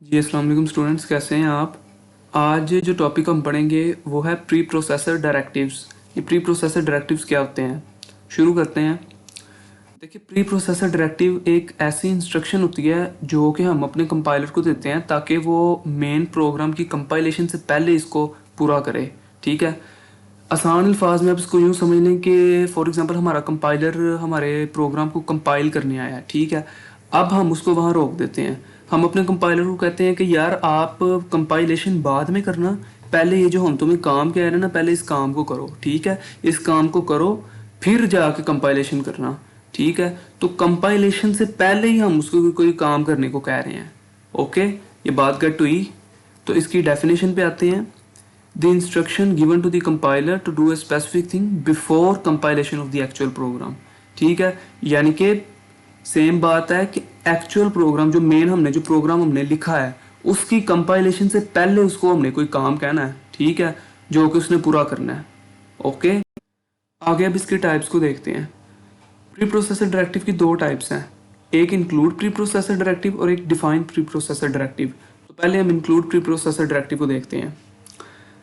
जी अस्सलाम वालेकुम स्टूडेंट्स, कैसे हैं आप। आज जो टॉपिक हम पढ़ेंगे वो है प्री प्रोसेसर डायरेक्टिव्स। ये प्री प्रोसेसर डायरेक्टिव्स क्या होते हैं, शुरू करते हैं। देखिए, प्री प्रोसेसर डायरेक्टिव एक ऐसी इंस्ट्रक्शन होती है जो कि हम अपने कंपाइलर को देते हैं ताकि वो मेन प्रोग्राम की कंपाइलेशन से पहले इसको पूरा करे। ठीक है, आसान अल्फाज में आप इसको यूँ समझ लें कि फॉर एग्जांपल हमारा कंपाइलर हमारे प्रोग्राम को कंपाइल करने आया है। ठीक है, अब हम उसको वहाँ रोक देते हैं। हम अपने कंपाइलर को कहते हैं कि यार आप कंपाइलेशन बाद में करना, पहले ये जो हम तुम्हें काम कह रहे हैं ना, पहले इस काम को करो। ठीक है, इस काम को करो फिर जाके कंपाइलेशन करना। ठीक है, तो कंपाइलेशन से पहले ही हम उसको कोई काम करने को कह रहे हैं। ओके, ये बात गट हुई। तो इसकी डेफिनेशन पे आते हैं। The instruction given to the compiler to do a specific thing before compilation of the actual program. ठीक है, यानी कि सेम बात है कि एक्चुअल प्रोग्राम जो मेन हमने जो प्रोग्राम हमने लिखा है उसकी कंपाइलेशन से पहले उसको हमने कोई काम कहना है। ठीक है, जो कि उसने पूरा करना है। ओके, आगे अब इसके टाइप्स को देखते हैं। प्री प्रोसेसर डायरेक्टिव की दो टाइप्स हैं, एक इंक्लूड प्री प्रोसेसर डायरेक्टिव और एक डिफाइन प्री प्रोसेसर डायरेक्टिव। तो पहले हम इंक्लूड प्री प्रोसेसर डायरेक्टिव को देखते हैं।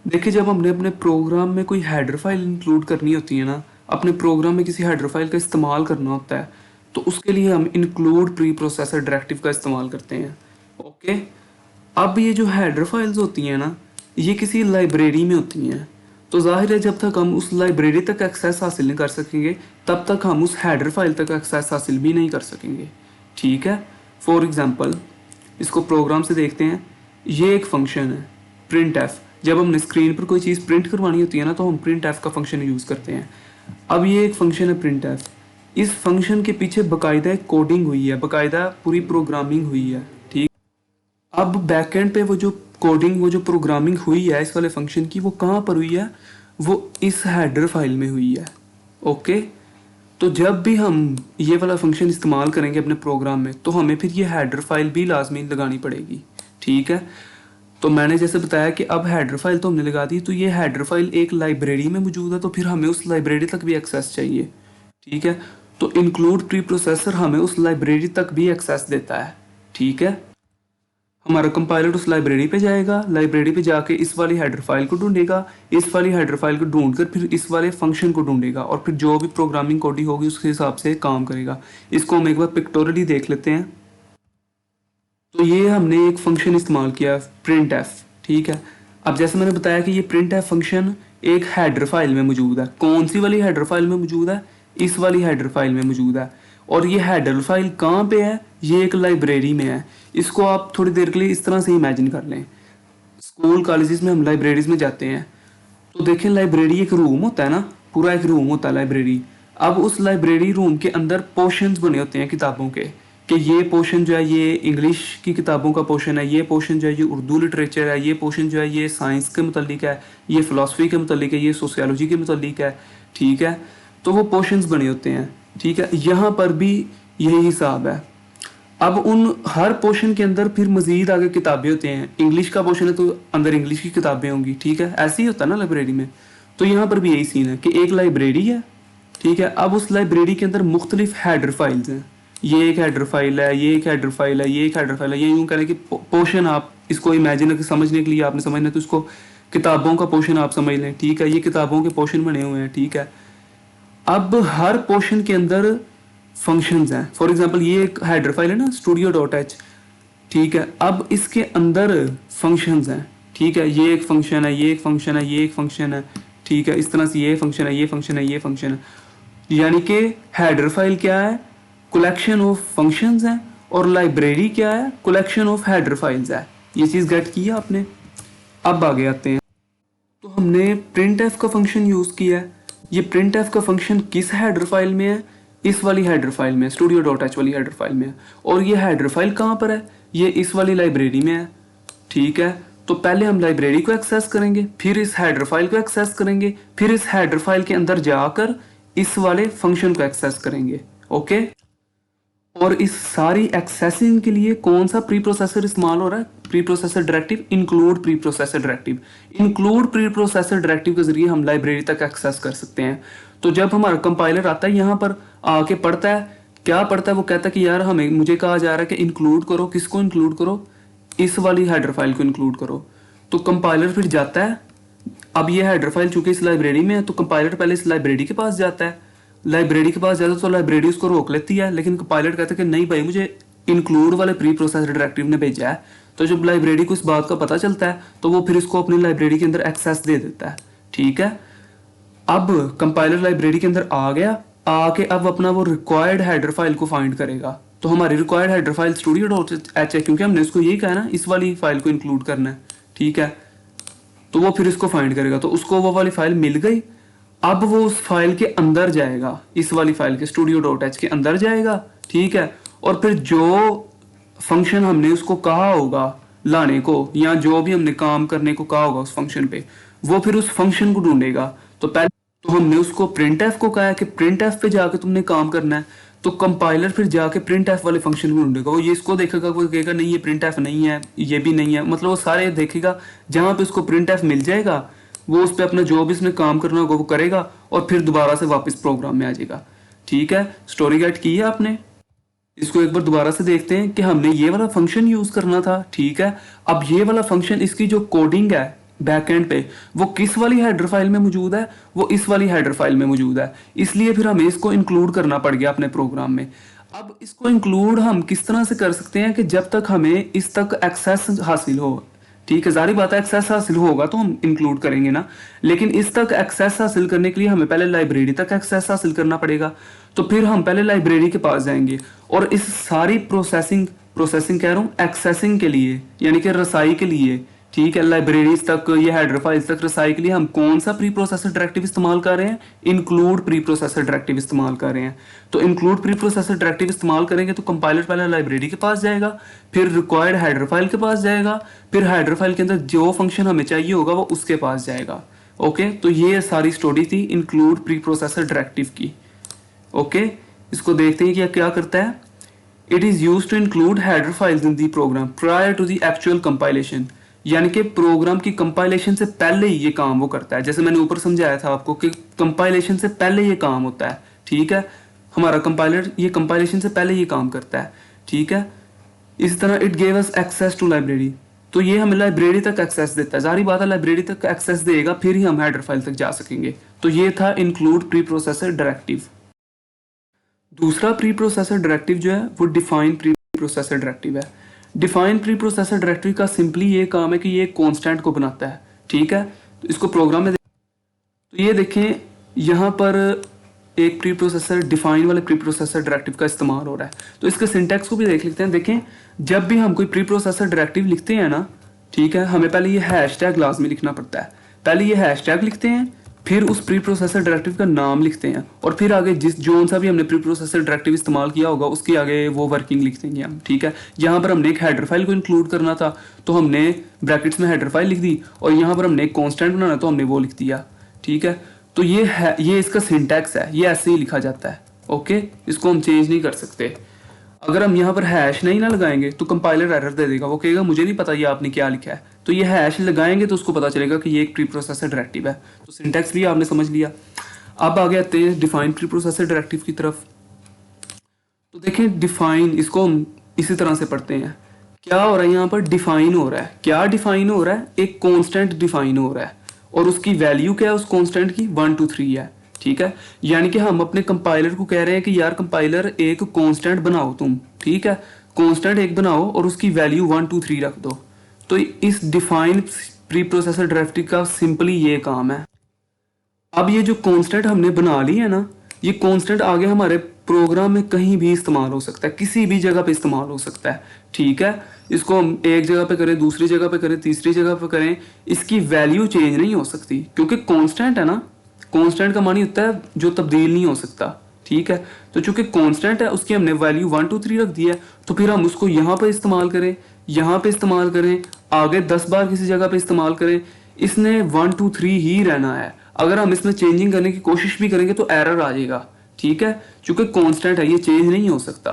देखिए, जब हमने अपने प्रोग्राम में कोई हेडर फाइल इंक्लूड करनी होती है ना, अपने प्रोग्राम में किसी हेडर फाइल का इस्तेमाल करना होता है, तो उसके लिए हम इंक्लूड प्री प्रोसेसर डायरेक्टिव का इस्तेमाल करते हैं। ओके, अब ये जो हेडर फाइल्स होती हैं ना, ये किसी लाइब्रेरी में होती हैं। तो जाहिर है जब तक हम उस लाइब्रेरी तक एक्सेस हासिल नहीं कर सकेंगे तब तक हम उस हेडर फाइल तक एक्सेस हासिल भी नहीं कर सकेंगे। ठीक है, फॉर एग्जांपल इसको प्रोग्राम से देखते हैं। ये एक फंक्शन है प्रिंट एफ। जब हमने स्क्रीन पर कोई चीज़ प्रिंट करवानी होती है ना, तो हम प्रिंट एफ का फंक्शन यूज़ करते हैं। अब ये एक फंक्शन है प्रिंट एफ। इस फंक्शन के पीछे बाकायदा एक कोडिंग हुई है, बाकायदा पूरी प्रोग्रामिंग हुई है। ठीक, अब बैकएंड पे वो जो कोडिंग, वो जो प्रोग्रामिंग हुई है इस वाले फंक्शन की, वो कहाँ पर हुई है? वो इस हेडर फाइल में हुई है। ओके, तो जब भी हम ये वाला फंक्शन इस्तेमाल करेंगे अपने प्रोग्राम में, तो हमें फिर ये हेडर फाइल भी लाजमी लगानी पड़ेगी। ठीक है, तो मैंने जैसे बताया कि अब हेडर फाइल तो हमने लगा दी, तो ये हेडर फाइल एक लाइब्रेरी में मौजूद है, तो फिर हमें उस लाइब्रेरी तक भी एक्सेस चाहिए। ठीक है, तो इंक्लूड प्री प्रोसेसर हमें उस लाइब्रेरी तक भी एक्सेस देता है। ठीक है, हमारा कंपाइलर उस लाइब्रेरी पे जाएगा, लाइब्रेरी पे जाके इस वाली हेडर फाइल को ढूंढेगा, इस वाली हेडर फाइल को ढूंढकर फिर इस वाले फंक्शन को ढूंढेगा और फिर जो भी प्रोग्रामिंग कोडिंग होगी उसके हिसाब से काम करेगा। इसको हम एक बार पिक्टोरियली देख लेते हैं। तो ये हमने एक फंक्शन इस्तेमाल किया प्रिंट एफ। ठीक है, अब जैसे मैंने बताया कि ये प्रिंट एफ फंक्शन एक हेडर फाइल में मौजूद है। कौन सी वाली हेडर फाइल में मौजूद है? इस वाली हेडर फाइल में मौजूद है। और ये हेडर फाइल कहाँ पे है? ये एक लाइब्रेरी में है। इसको आप थोड़ी देर के लिए इस तरह से इमेजिन कर लें। स्कूल कॉलेजेस में हम लाइब्रेरीज में जाते हैं, तो देखें लाइब्रेरी एक रूम होता है ना, पूरा एक रूम होता है लाइब्रेरी। अब उस लाइब्रेरी रूम के अंदर पोर्शंस बने होते हैं किताबों के, कि ये पोर्शन जो है ये इंग्लिश की किताबों का पोर्शन है, ये पोर्शन जो है ये उर्दू लिटरेचर है, ये पोर्शन जो है ये साइंस के मुतल्लिक है, ये फ़िलासफ़ी के मुतल्लिक है, ये सोशियोलॉजी के मुतल्लिक है। ठीक है, तो वो पोर्शंस बने होते हैं। ठीक है, यहाँ पर भी यही हिसाब है। अब उन हर पोर्शन के अंदर फिर मजीद आगे किताबें होती हैं। इंग्लिश का पोर्शन है तो अंदर इंग्लिश की किताबें होंगी। ठीक है, ऐसे ही होता है ना लाइब्रेरी में। तो यहाँ पर भी यही सीन है कि एक लाइब्रेरी है। ठीक है, अब उस लाइब्रेरी के अंदर मुख्तलिफ हेडर फाइल्स हैं। ये एक हेडर फाइल है, ये एक हेडर फाइल है, ये एक हेडर फाइल है। ये यूँ करें कि पोर्शन आप इसको इमेजिन समझने के लिए आपने समझना तो इसको किताबों का पोर्शन आप समझ लें। ठीक है, ये किताबों के पोर्शन बने हुए हैं। ठीक है, अब हर पोर्शन के अंदर फंक्शंस हैं। फॉर एग्जांपल ये एक हेडर फाइल है ना, स्टूडियो डॉट एच। ठीक है, अब इसके अंदर फंक्शंस हैं। ठीक है, ये एक फंक्शन है, ये एक फंक्शन है, ये एक फंक्शन है। ठीक है, इस तरह से ये फंक्शन है, ये फंक्शन है, ये फंक्शन है। यानी कि हेडर फाइल क्या है? कलेक्शन ऑफ फंक्शंस है। और लाइब्रेरी क्या है? कलेक्शन ऑफ हेडर फाइल्स है। ये चीज़ गेट की है आपने। अब आगे आते हैं। तो हमने प्रिंट एफ का फंक्शन यूज़ किया है। ये प्रिंट एफ का फंक्शन किस हेडर फाइल में है? इस वाली हेडर फाइल में, स्टूडियो डॉट एच वाली हेडर फाइल में है। और ये हेडर फाइल कहाँ पर है? ये इस वाली लाइब्रेरी में है। ठीक है, तो पहले हम लाइब्रेरी को एक्सेस करेंगे, फिर इस हेडर फाइल को एक्सेस करेंगे, फिर इस हेडर फाइल के अंदर जाकर इस वाले फंक्शन को एक्सेस करेंगे। ओके, और इस सारी एक्सेसिंग के लिए कौन सा प्री प्रोसेसर इस्तेमाल हो रहा है? Pre processor directive include preprocessor directive. Include preprocessor directive के जरिए हम लाइब्रेरी तक एक्सेस कर सकते हैं। तो जब हमारा कंपाइलर आता है यहाँ पर आके पढ़ता है, क्या पढ़ता है? वो कहता है कि यार हमें मुझे कहा जा रहा है कि इंक्लूड करो। किसको इंक्लूड करो? इस वाली हेडर फाइल को इंक्लूड करो। तो कंपाइलर फिर जाता है, अब ये हेडर फाइल चूंकि इस लाइब्रेरी में है तो कंपाइलर पहले इस लाइब्रेरी के पास जाता है, लाइब्रेरी के पास जाता है तो लाइब्रेरी उसको रोक लेती है, लेकिन कंपाइलर कहता है कि नहीं भाई मुझे इंक्लूड वाले प्री प्रोसेसर डायरेक्टिव ने भेजा है। तो जब लाइब्रेरी को इस बात का पता चलता है तो वो फिर इसको अपनी लाइब्रेरी के अंदर एक्सेस दे देता है। ठीक है, अब कंपाइलर लाइब्रेरी के अंदर आ गया, आके अब अपना वो रिक्वायर्ड हेडर फाइल को फाइंड करेगा। तो हमारी रिक्वायर्ड हेडर फाइल studio.h है, क्योंकि हमने इसको यही कहा ना इस वाली फाइल को इंक्लूड करना है। ठीक है, तो वो फिर इसको फाइंड करेगा, तो उसको वो वाली फाइल मिल गई। अब वो उस फाइल के अंदर जाएगा, इस वाली फाइल के studio.h के अंदर जाएगा। ठीक है, और फिर जो फंक्शन हमने उसको कहा होगा लाने को, या जो भी हमने काम करने को कहा होगा उस फंक्शन पे, वो फिर उस फंक्शन को ढूंढेगा। तो पहले तो हमने उसको printf को कहा है कि printf पे जाके तुमने काम करना है, तो कंपाइलर फिर जाके printf वाले फंक्शन को ढूंढेगा। वो ये इसको देखेगा, वो कहेगा नहीं ये printf नहीं है, ये भी नहीं है, मतलब वो सारे देखेगा। जहां पे उसको printf मिल जाएगा वो उस पर अपना जो भी इसमें काम करना होगा वो करेगा और फिर दोबारा से वापस प्रोग्राम में आ जाएगा। ठीक है, स्टोरी गेट की है आपने। इसको एक बार दोबारा से देखते हैं कि हमने ये वाला फंक्शन यूज करना था। ठीक है, अब ये वाला फंक्शन इसकी जो कोडिंग है बैकएंड पे वो किस वाली हेडर फाइल में मौजूद है, वो इस वाली हेडर फाइल में मौजूद है, इसलिए फिर हमें इसको इंक्लूड करना पड़ गया अपने प्रोग्राम में। अब इसको इंक्लूड हम किस तरह से कर सकते हैं कि जब तक हमें इस तक एक्सेस हासिल हो। ठीक है, जारी बात है एक्सेस हासिल होगा तो हम इंक्लूड करेंगे ना, लेकिन इस तक एक्सेस हासिल करने के लिए हमें पहले लाइब्रेरी तक एक्सेस हासिल करना पड़ेगा। तो फिर हम पहले लाइब्रेरी के पास जाएंगे और इस सारी प्रोसेसिंग कह रहा हूँ एक्सेसिंग के लिए, यानी कि रसाई के लिए। ठीक है, लाइब्रेरीज तक, ये हेडर फाइल्स तक रसाई के लिए हम कौन सा प्री प्रोसेसर डायरेक्टिव इस्तेमाल कर रहे हैं, इंक्लूड प्री प्रोसेसर डायरेक्टिव इस्तेमाल कर रहे हैं। तो इंक्लूड प्री प्रोसेसर डायरेक्टिव इस्तेमाल करेंगे तो कंपाइलर पहले लाइब्रेरी के पास जाएगा, फिर रिक्वायर्ड हेडर फाइल के पास जाएगा, फिर हेडर फाइल के अंदर जो फंक्शन हमें चाहिए होगा वो उसके पास जाएगा। ओके, तो ये सारी स्टोरी थी इंक्लूड प्री प्रोसेसर डायरेक्टिव की। ओके, इसको देखते हैं कि क्या करता है। It is use to include header files in the program prior to the actual compilation, यानी कि प्रोग्राम की कंपाइलेशन से पहले ही ये काम वो करता है। जैसे मैंने ऊपर समझाया था आपको कि कंपाइलेशन से पहले ये काम होता है। ठीक है, हमारा कंपाइलर ये कंपाइलेशन से पहले ये काम करता है। ठीक है, इस तरह it gave us access to library, तो ये हमें लाइब्रेरी तक एक्सेस देता है। जारी बात है लाइब्रेरी तक एक्सेस देगा फिर ही हम हेडर फाइल तक जा सकेंगे। तो ये था इंक्लूड प्री प्रोसेसर डायरेक्टिव। दूसरा प्री प्रोसेसर डायरेक्टिव जो है वो डिफाइन प्री प्रोसेसर डायरेक्टिव है। डिफाइन प्री प्रोसेसर डायरेक्टिव का सिंपली ये काम है कि ये कांस्टेंट को बनाता है। ठीक है, तो इसको प्रोग्राम में तो ये देखें यहाँ पर एक प्री प्रोसेसर डिफाइन वाले प्री प्रोसेसर डायरेक्टिव का इस्तेमाल हो रहा है। तो इसके सिंटैक्स को भी देख लेते हैं। देखें, जब भी हम कोई प्री प्रोसेसर डायरेक्टिव लिखते हैं ना, ठीक है, हमें पहले ये हैशटैग लाजमी लिखना पड़ता है। पहले ये हैशटैग लिखते हैं, फिर उस प्री प्रोसेसर डायरेक्टिव का नाम लिखते हैं, और फिर आगे जिस जोन सा भी हमने प्री प्रोसेसर डायरेक्टिव इस्तेमाल किया होगा उसके आगे वो वर्किंग लिख देंगे हम। ठीक है, यहाँ पर हमने एक हेडर फाइल को इंक्लूड करना था तो हमने ब्रैकेट्स में हेडर फाइल लिख दी, और यहाँ पर हमने एक कांस्टेंट बनाना तो हमने वो लिख दिया। ठीक है, तो ये इसका सिंटैक्स है, ये ऐसे ही लिखा जाता है। ओके, इसको हम चेंज नहीं कर सकते। अगर हम यहाँ पर हैश नहीं ना लगाएंगे तो कंपाइलर एरर दे देगा, वो कहेगा मुझे नहीं पता ये आपने क्या लिखा है। तो ये हैश लगाएंगे तो उसको पता चलेगा कि ये एक प्री प्रोसेसर डायरेक्टिव है। तो सिंटैक्स भी आपने समझ लिया। अब आगे आते हैं डिफाइन प्री प्रोसेसर डायरेक्टिव की तरफ। तो देखें, डिफाइन इसको हम इसी तरह से पढ़ते हैं। क्या हो रहा है यहाँ पर, डिफाइन हो रहा है। क्या डिफाइन हो रहा है, एक कॉन्स्टेंट डिफाइन हो रहा है, और उसकी वैल्यू क्या है उस कॉन्स्टेंट की, 1 2 3 है। ठीक है, यानी कि हम अपने कंपाइलर को कह रहे हैं कि यार कंपाइलर एक कांस्टेंट बनाओ तुम। ठीक है, कांस्टेंट एक बनाओ और उसकी वैल्यू 1 2 3 रख दो। तो इस डिफाइन प्री प्रोसेसर डायरेक्टिव का सिंपली ये काम है। अब ये जो कांस्टेंट हमने बना ली है ना, ये कांस्टेंट आगे हमारे प्रोग्राम में कहीं भी इस्तेमाल हो सकता है, किसी भी जगह पे इस्तेमाल हो सकता है। ठीक है, इसको हम एक जगह पे करें, दूसरी जगह पे करें, तीसरी जगह पे करें, इसकी वैल्यू चेंज नहीं हो सकती, क्योंकि कांस्टेंट है ना। कांस्टेंट का मानी होता है जो तब्दील नहीं हो सकता। ठीक है, तो चूंकि कांस्टेंट है उसकी हमने वैल्यू 1 2 3 रख दी है, तो फिर हम उसको यहाँ पे इस्तेमाल करें, यहाँ पे इस्तेमाल करें, आगे 10 बार किसी जगह पे इस्तेमाल करें, इसने 1 2 3 ही रहना है। अगर हम इसमें चेंजिंग करने की कोशिश भी करेंगे तो एरर आ जाएगा। ठीक है, चूंकि कांस्टेंट है ये चेंज नहीं हो सकता।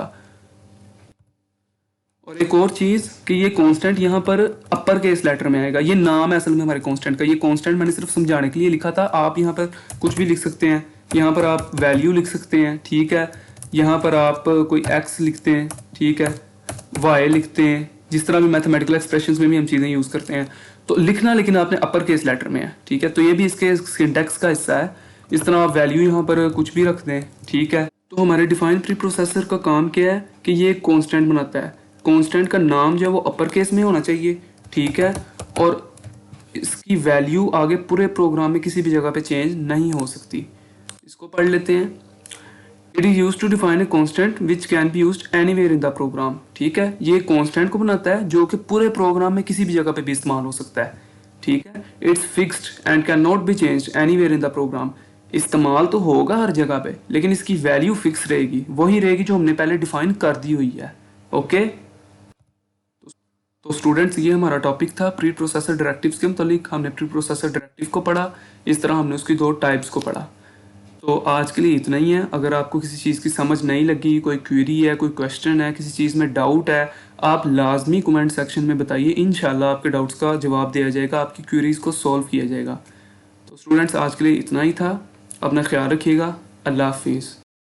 और एक और चीज कि ये कांस्टेंट यहाँ पर अपर केस लेटर में आएगा। ये नाम है असल में हमारे कांस्टेंट का। ये कांस्टेंट मैंने सिर्फ समझाने के लिए लिखा था, आप यहाँ पर कुछ भी लिख सकते हैं। यहाँ पर आप वैल्यू लिख सकते हैं। ठीक है, यहाँ पर आप कोई एक्स लिखते हैं, ठीक है, वाई लिखते हैं, जिस तरह भी मैथमेटिकल एक्सप्रेशंस में भी हम चीज़ें यूज़ करते हैं, तो लिखना लेकिन आपने अपर केस लेटर में है, ठीक है। तो ये भी इसके सिंटैक्स का हिस्सा है। इस तरह आप वैल्यू यहाँ पर कुछ भी रख दें, ठीक है। तो हमारे डिफाइन प्री प्रोसेसर का काम क्या है कि ये एक कॉन्स्टेंट बनाता है। कॉन्स्टेंट का नाम जो है वो अपर केस में होना चाहिए, ठीक है, और इसकी वैल्यू आगे पूरे प्रोग्राम में किसी भी जगह पे चेंज नहीं हो सकती। इसको पढ़ लेते हैं। It is use to define a constant which can be use anywhere in the program, ठीक है। ये कॉन्स्टेंट को बनाता है जो कि पूरे प्रोग्राम में किसी भी जगह पे भी इस्तेमाल हो सकता है, ठीक है। It's fixed and can not be change anywhere in the program. इस्तेमाल तो होगा हर जगह पे, लेकिन इसकी वैल्यू फिक्स रहेगी, वही रहेगी जो हमने पहले डिफाइन कर दी हुई है। ओके, तो स्टूडेंट्स ये हमारा टॉपिक था प्री प्रोसेसर डायरेक्टिव्स के मुतालिक। हमने प्री प्रोसेसर डायरेक्टिव को पढ़ा, इस तरह हमने उसकी 2 टाइप्स को पढ़ा। तो आज के लिए इतना ही है। अगर आपको किसी चीज़ की समझ नहीं लगी, कोई क्वेरी है, कोई क्वेश्चन है, किसी चीज़ में डाउट है, आप लाजमी कमेंट सेक्शन में बताइए। इंशाल्लाह आपके डाउट्स का जवाब दिया जाएगा, आपकी क्वेरीज को सॉल्व किया जाएगा। तो स्टूडेंट्स आज के लिए इतना ही था। अपना ख्याल रखिएगा। अल्लाह हाफिज़।